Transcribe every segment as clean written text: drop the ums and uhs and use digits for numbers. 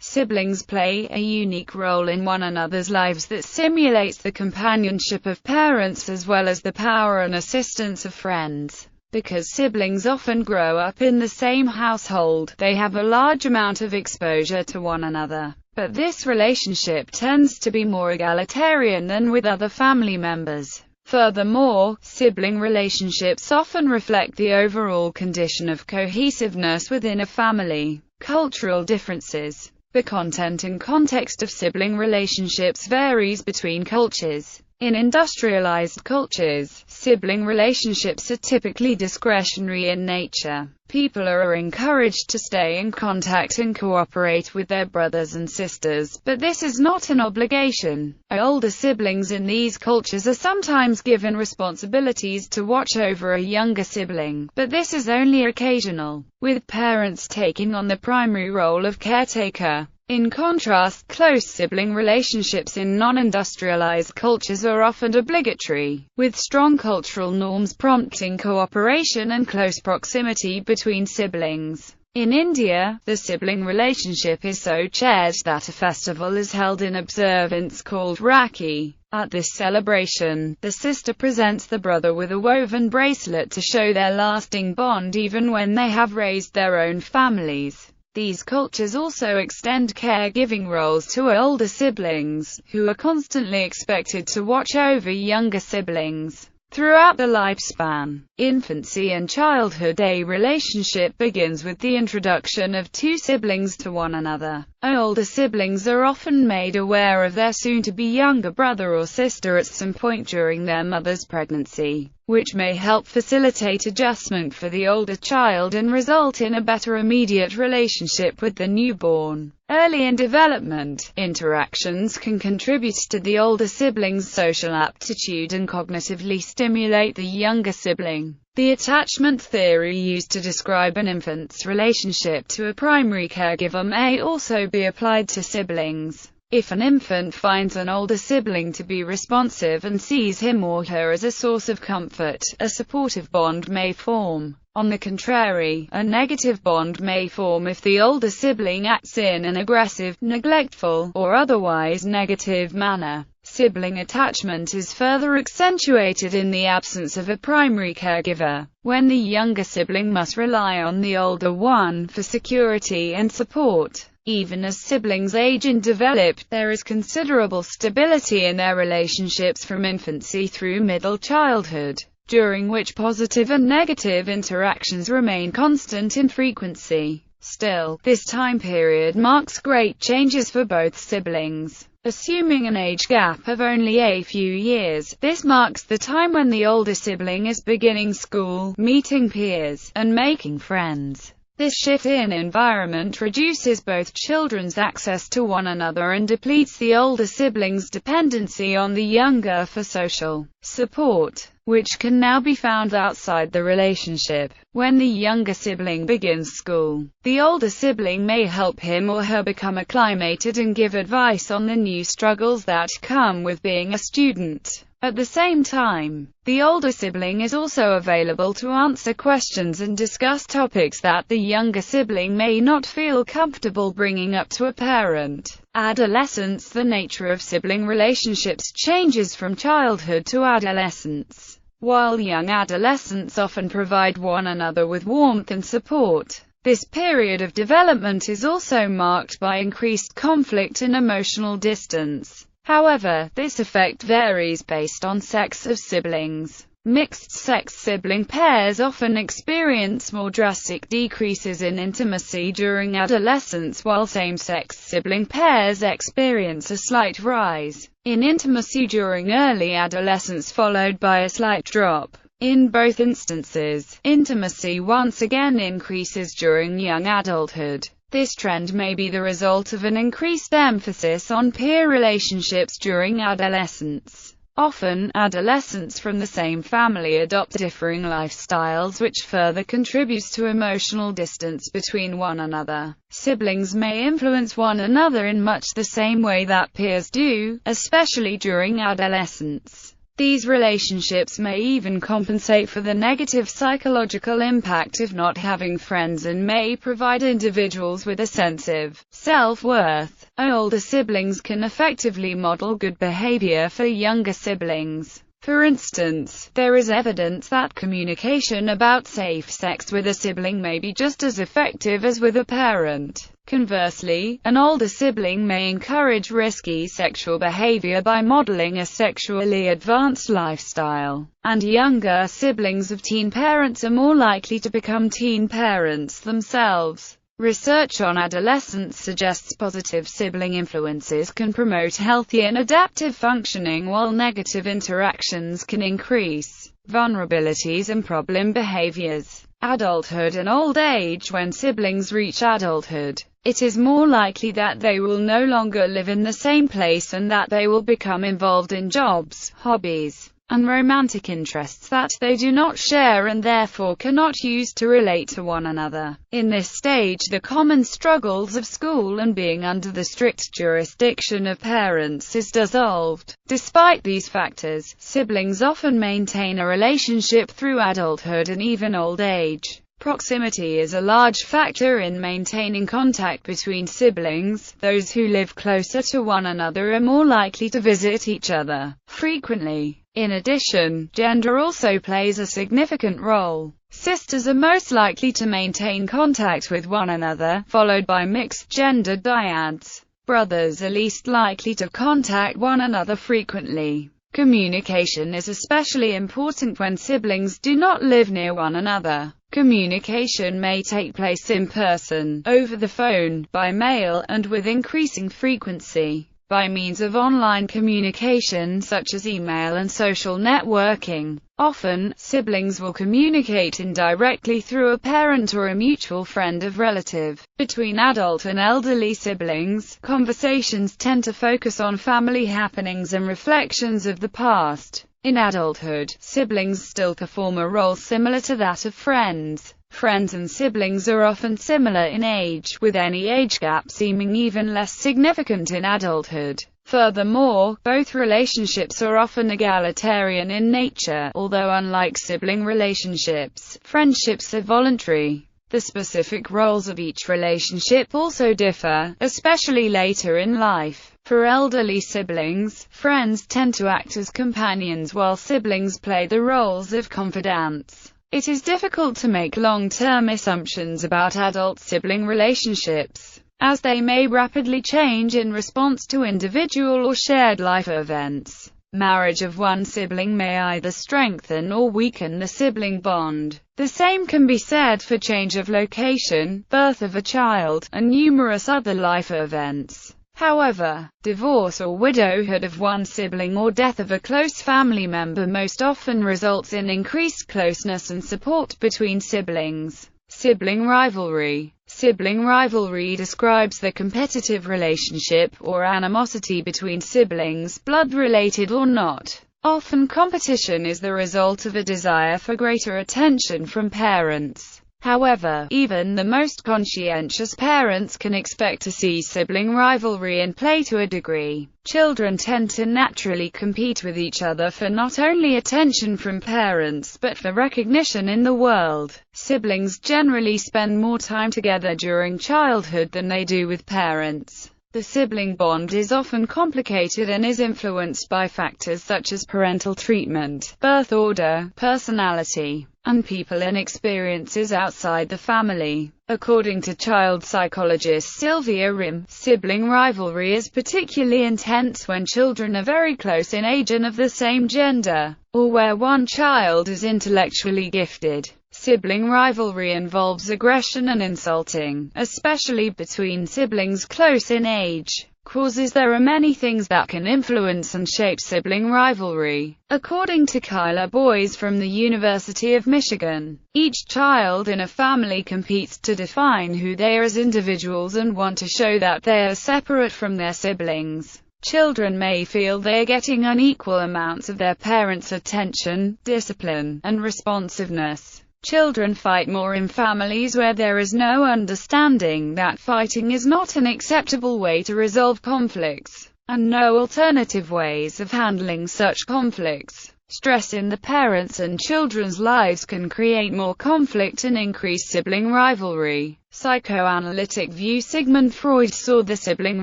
Siblings play a unique role in one another's lives that simulates the companionship of parents as well as the power and assistance of friends. Because siblings often grow up in the same household, they have a large amount of exposure to one another. But this relationship tends to be more egalitarian than with other family members. Furthermore, sibling relationships often reflect the overall condition of cohesiveness within a family. Cultural differences. The content and context of sibling relationships varies between cultures. In industrialized cultures, sibling relationships are typically discretionary in nature. People are encouraged to stay in contact and cooperate with their brothers and sisters, but this is not an obligation. Older siblings in these cultures are sometimes given responsibilities to watch over a younger sibling, but this is only occasional, with parents taking on the primary role of caretaker. In contrast, close sibling relationships in non-industrialized cultures are often obligatory, with strong cultural norms prompting cooperation and close proximity between siblings. In India, the sibling relationship is so cherished that a festival is held in observance called Rakhi. At this celebration, the sister presents the brother with a woven bracelet to show their lasting bond even when they have raised their own families. These cultures also extend caregiving roles to older siblings, who are constantly expected to watch over younger siblings. Throughout the lifespan, infancy and childhood, a relationship begins with the introduction of two siblings to one another. Older siblings are often made aware of their soon-to-be younger brother or sister at some point during their mother's pregnancy, which may help facilitate adjustment for the older child and result in a better immediate relationship with the newborn. Early in development, interactions can contribute to the older sibling's social aptitude and cognitively stimulate the younger sibling. The attachment theory used to describe an infant's relationship to a primary caregiver may also be applied to siblings. If an infant finds an older sibling to be responsive and sees him or her as a source of comfort, a supportive bond may form. On the contrary, a negative bond may form if the older sibling acts in an aggressive, neglectful, or otherwise negative manner. Sibling attachment is further accentuated in the absence of a primary caregiver, when the younger sibling must rely on the older one for security and support. Even as siblings age and develop, there is considerable stability in their relationships from infancy through middle childhood, during which positive and negative interactions remain constant in frequency. Still, this time period marks great changes for both siblings. Assuming an age gap of only a few years, this marks the time when the older sibling is beginning school, meeting peers, and making friends. This shift in environment reduces both children's access to one another and depletes the older sibling's dependency on the younger for social support, which can now be found outside the relationship. When the younger sibling begins school, the older sibling may help him or her become acclimated and give advice on the new struggles that come with being a student. At the same time, the older sibling is also available to answer questions and discuss topics that the younger sibling may not feel comfortable bringing up to a parent. Adolescence. The nature of sibling relationships changes from childhood to adolescence. While young adolescents often provide one another with warmth and support, this period of development is also marked by increased conflict and emotional distance. However, this effect varies based on sex of siblings. Mixed-sex sibling pairs often experience more drastic decreases in intimacy during adolescence, while same-sex sibling pairs experience a slight rise in intimacy during early adolescence followed by a slight drop. In both instances, intimacy once again increases during young adulthood. This trend may be the result of an increased emphasis on peer relationships during adolescence. Often, adolescents from the same family adopt differing lifestyles, which further contributes to emotional distance between one another. Siblings may influence one another in much the same way that peers do, especially during adolescence. These relationships may even compensate for the negative psychological impact of not having friends and may provide individuals with a sense of self-worth. Older siblings can effectively model good behavior for younger siblings. For instance, there is evidence that communication about safe sex with a sibling may be just as effective as with a parent. Conversely, an older sibling may encourage risky sexual behavior by modeling a sexually advanced lifestyle, and younger siblings of teen parents are more likely to become teen parents themselves. Research on adolescence suggests positive sibling influences can promote healthy and adaptive functioning, while negative interactions can increase vulnerabilities and problem behaviors. Adulthood and old age. When siblings reach adulthood, it is more likely that they will no longer live in the same place and that they will become involved in jobs, hobbies, and romantic interests that they do not share and therefore cannot use to relate to one another. In this stage, the common struggles of school and being under the strict jurisdiction of parents is dissolved. Despite these factors, siblings often maintain a relationship through adulthood and even old age. Proximity is a large factor in maintaining contact between siblings. Those who live closer to one another are more likely to visit each other frequently. In addition, gender also plays a significant role. Sisters are most likely to maintain contact with one another, followed by mixed-gender dyads. Brothers are least likely to contact one another frequently. Communication is especially important when siblings do not live near one another. Communication may take place in person, over the phone, by mail, and with increasing frequency, by means of online communication such as email and social networking. Often, siblings will communicate indirectly through a parent or a mutual friend of relative. Between adult and elderly siblings, conversations tend to focus on family happenings and reflections of the past. In adulthood, siblings still perform a role similar to that of friends. Friends and siblings are often similar in age, with any age gap seeming even less significant in adulthood. Furthermore, both relationships are often egalitarian in nature, although unlike sibling relationships, friendships are voluntary. The specific roles of each relationship also differ, especially later in life. For elderly siblings, friends tend to act as companions while siblings play the roles of confidants. It is difficult to make long-term assumptions about adult sibling relationships, as they may rapidly change in response to individual or shared life events. Marriage of one sibling may either strengthen or weaken the sibling bond. The same can be said for change of location, birth of a child, and numerous other life events. However, divorce or widowhood of one sibling or death of a close family member most often results in increased closeness and support between siblings. Sibling rivalry. Sibling rivalry describes the competitive relationship or animosity between siblings, blood-related or not. Often competition is the result of a desire for greater attention from parents. However, even the most conscientious parents can expect to see sibling rivalry in play to a degree. Children tend to naturally compete with each other for not only attention from parents but for recognition in the world. Siblings generally spend more time together during childhood than they do with parents. The sibling bond is often complicated and is influenced by factors such as parental treatment, birth order, personality, and people and experiences outside the family. According to child psychologist Sylvia Rim, sibling rivalry is particularly intense when children are very close in age and of the same gender, or where one child is intellectually gifted. Sibling rivalry involves aggression and insulting, especially between siblings close in age. Causes. There are many things that can influence and shape sibling rivalry. According to Kyla Boyes from the University of Michigan, each child in a family competes to define who they are as individuals and want to show that they are separate from their siblings. Children may feel they are getting unequal amounts of their parents' attention, discipline, and responsiveness. Children fight more in families where there is no understanding that fighting is not an acceptable way to resolve conflicts, and no alternative ways of handling such conflicts. Stress in the parents' and children's lives can create more conflict and increase sibling rivalry. Psychoanalytic view: Sigmund Freud saw the sibling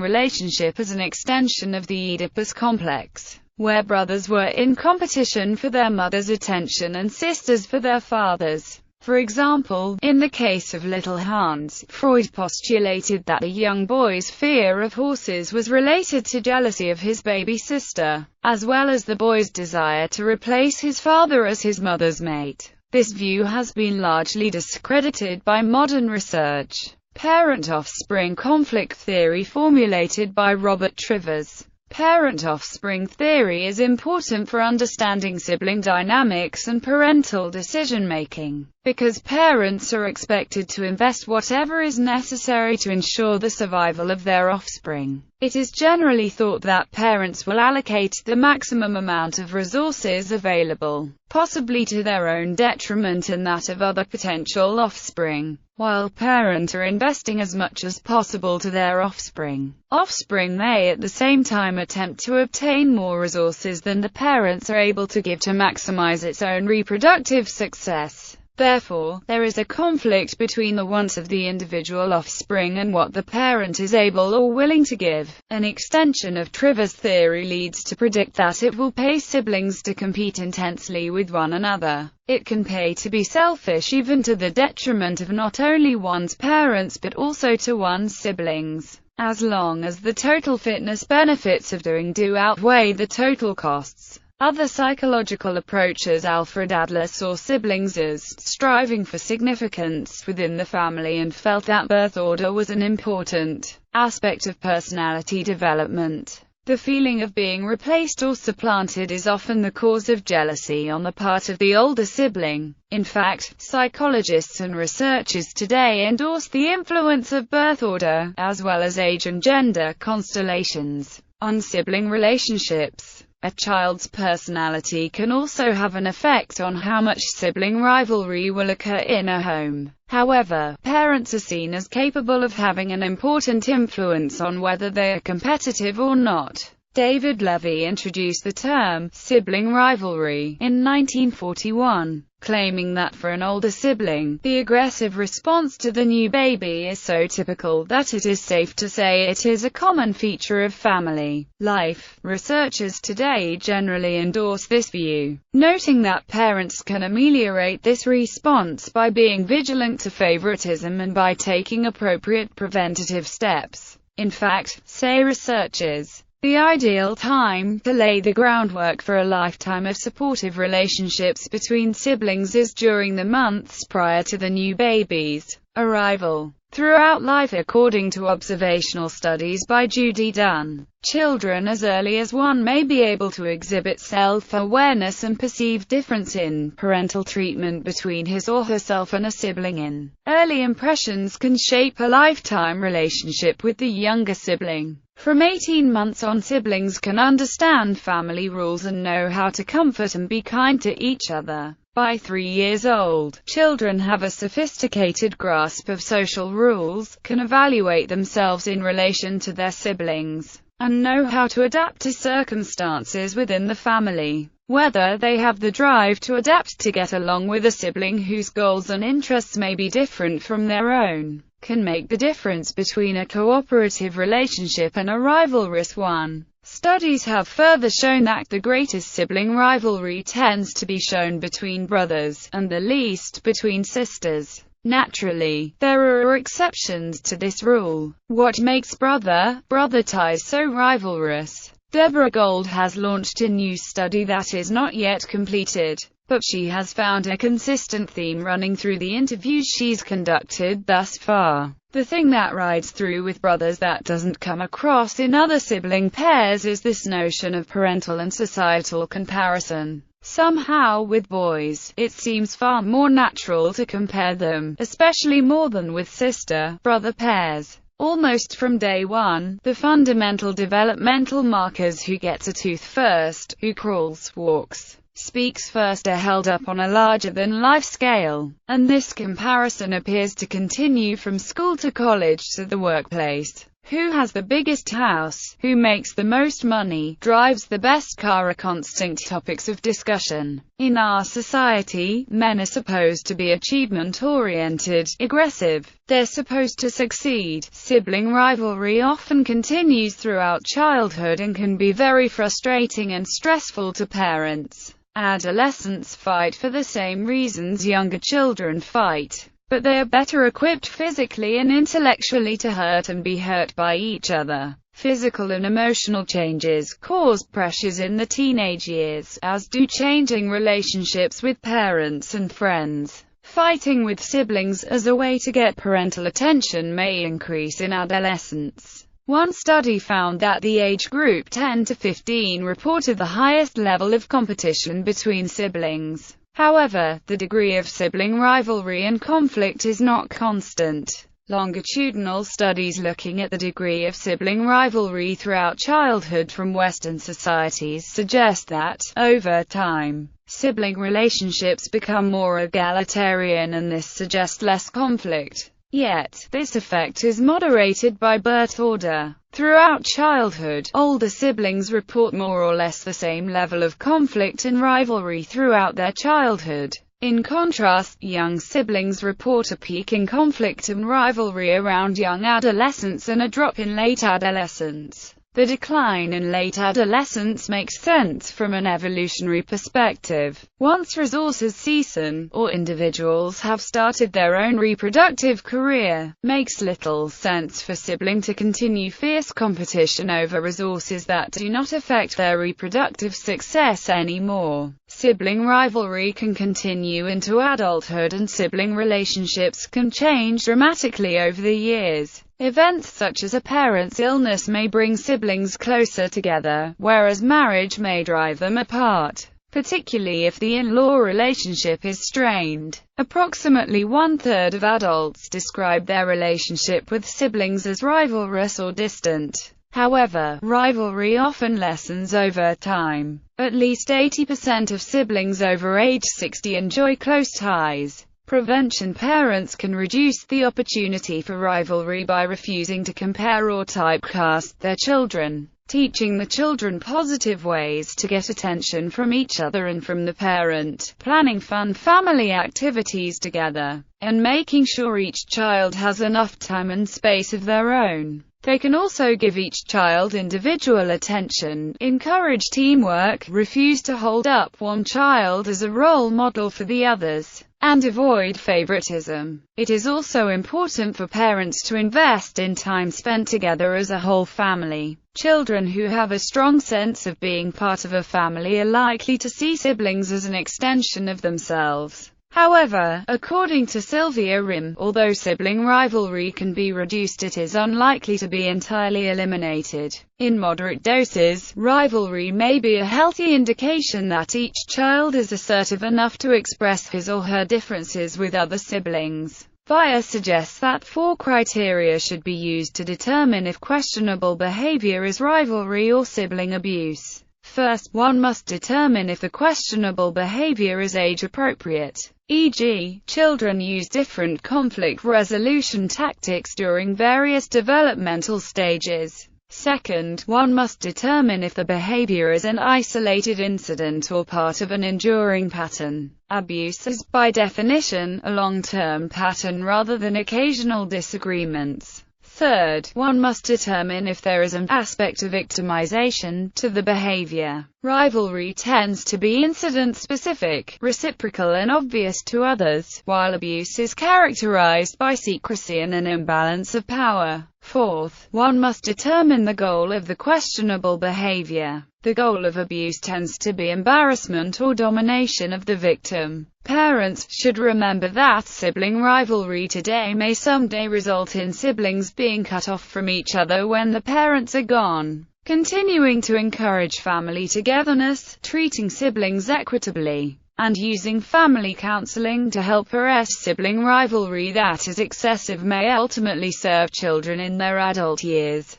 relationship as an extension of the Oedipus complex, where brothers were in competition for their mother's attention and sisters for their father's. For example, in the case of little Hans, Freud postulated that the young boy's fear of horses was related to jealousy of his baby sister, as well as the boy's desire to replace his father as his mother's mate. This view has been largely discredited by modern research. Parent-offspring conflict theory formulated by Robert Trivers. Parent-offspring theory is important for understanding sibling dynamics and parental decision-making, because parents are expected to invest whatever is necessary to ensure the survival of their offspring. It is generally thought that parents will allocate the maximum amount of resources available, possibly to their own detriment and that of other potential offspring, while parents are investing as much as possible to their offspring. Offspring may at the same time attempt to obtain more resources than the parents are able to give to maximize its own reproductive success. Therefore, there is a conflict between the wants of the individual offspring and what the parent is able or willing to give. An extension of Trivers' theory leads to predict that it will pay siblings to compete intensely with one another. It can pay to be selfish even to the detriment of not only one's parents but also to one's siblings, as long as the total fitness benefits of doing do outweigh the total costs. Other psychological approaches: Alfred Adler saw siblings as striving for significance within the family and felt that birth order was an important aspect of personality development. The feeling of being replaced or supplanted is often the cause of jealousy on the part of the older sibling. In fact, psychologists and researchers today endorse the influence of birth order, as well as age and gender constellations, on sibling relationships. A child's personality can also have an effect on how much sibling rivalry will occur in a home. However, parents are seen as capable of having an important influence on whether they are competitive or not. David Levy introduced the term sibling rivalry in 1941, claiming that for an older sibling, the aggressive response to the new baby is so typical that it is safe to say it is a common feature of family life. Researchers today generally endorse this view, noting that parents can ameliorate this response by being vigilant to favoritism and by taking appropriate preventative steps. In fact, say researchers, the ideal time to lay the groundwork for a lifetime of supportive relationships between siblings is during the months prior to the new baby's arrival. Throughout life, according to observational studies by Judy Dunn, children as early as 1 may be able to exhibit self-awareness and perceive difference in parental treatment between his or herself and a sibling in. Early impressions can shape a lifetime relationship with the younger sibling. From 18 months on, siblings can understand family rules and know how to comfort and be kind to each other. By 3 years old, children have a sophisticated grasp of social rules, can evaluate themselves in relation to their siblings, and know how to adapt to circumstances within the family. Whether they have the drive to adapt to get along with a sibling whose goals and interests may be different from their own, can make the difference between a cooperative relationship and a rivalrous one. Studies have further shown that the greatest sibling rivalry tends to be shown between brothers, and the least between sisters. Naturally, there are exceptions to this rule. What makes brother ties so rivalrous? Deborah Gold has launched a new study that is not yet completed, but she has found a consistent theme running through the interviews she's conducted thus far. The thing that rides through with brothers that doesn't come across in other sibling pairs is this notion of parental and societal comparison. Somehow, with boys, it seems far more natural to compare them, especially more than with sister-brother pairs. Almost from day one, the fundamental developmental markers, who gets a tooth first, who crawls, walks, speaks first, are held up on a larger-than-life scale, and this comparison appears to continue from school to college to the workplace. who has the biggest house, who makes the most money, drives the best car are constant topics of discussion. In our society, men are supposed to be achievement-oriented, aggressive. They're supposed to succeed. Sibling rivalry often continues throughout childhood and can be very frustrating and stressful to parents. Adolescents fight for the same reasons younger children fight, but they are better equipped physically and intellectually to hurt and be hurt by each other. Physical and emotional changes cause pressures in the teenage years, as do changing relationships with parents and friends. Fighting with siblings as a way to get parental attention may increase in adolescence. One study found that the age group 10 to 15 reported the highest level of competition between siblings. However, the degree of sibling rivalry and conflict is not constant. Longitudinal studies looking at the degree of sibling rivalry throughout childhood from Western societies suggest that, over time, sibling relationships become more egalitarian, and this suggests less conflict. Yet, this effect is moderated by birth order. Throughout childhood, older siblings report more or less the same level of conflict and rivalry throughout their childhood. In contrast, young siblings report a peak in conflict and rivalry around young adolescence and a drop in late adolescence. The decline in late adolescence makes sense from an evolutionary perspective. Once resources cease or individuals have started their own reproductive career, makes little sense for sibling to continue fierce competition over resources that do not affect their reproductive success anymore. Sibling rivalry can continue into adulthood, and sibling relationships can change dramatically over the years. Events such as a parent's illness may bring siblings closer together, whereas marriage may drive them apart, particularly if the in-law relationship is strained. Approximately one-third of adults describe their relationship with siblings as rivalrous or distant. However, rivalry often lessens over time. At least 80% of siblings over age 60 enjoy close ties. Prevention: parents can reduce the opportunity for rivalry by refusing to compare or typecast their children, teaching the children positive ways to get attention from each other and from the parent, planning fun family activities together, and making sure each child has enough time and space of their own. They can also give each child individual attention, encourage teamwork, refuse to hold up one child as a role model for the others, and avoid favoritism. It is also important for parents to invest in time spent together as a whole family. Children who have a strong sense of being part of a family are likely to see siblings as an extension of themselves. However, according to Sylvia Rim, although sibling rivalry can be reduced, it is unlikely to be entirely eliminated. In moderate doses, rivalry may be a healthy indication that each child is assertive enough to express his or her differences with other siblings. Via suggests that 4 criteria should be used to determine if questionable behavior is rivalry or sibling abuse. First, one must determine if the questionable behavior is age-appropriate, e.g., children use different conflict resolution tactics during various developmental stages. Second, one must determine if the behavior is an isolated incident or part of an enduring pattern. Abuse is, by definition, a long-term pattern rather than occasional disagreements. Third, one must determine if there is an aspect of victimization to the behavior. Rivalry tends to be incident-specific, reciprocal and obvious to others, while abuse is characterized by secrecy and an imbalance of power. Fourth, one must determine the goal of the questionable behavior. The goal of abuse tends to be embarrassment or domination of the victim. Parents should remember that sibling rivalry today may someday result in siblings being cut off from each other when the parents are gone. Continuing to encourage family togetherness, treating siblings equitably, and using family counseling to help arrest sibling rivalry that is excessive may ultimately serve children in their adult years.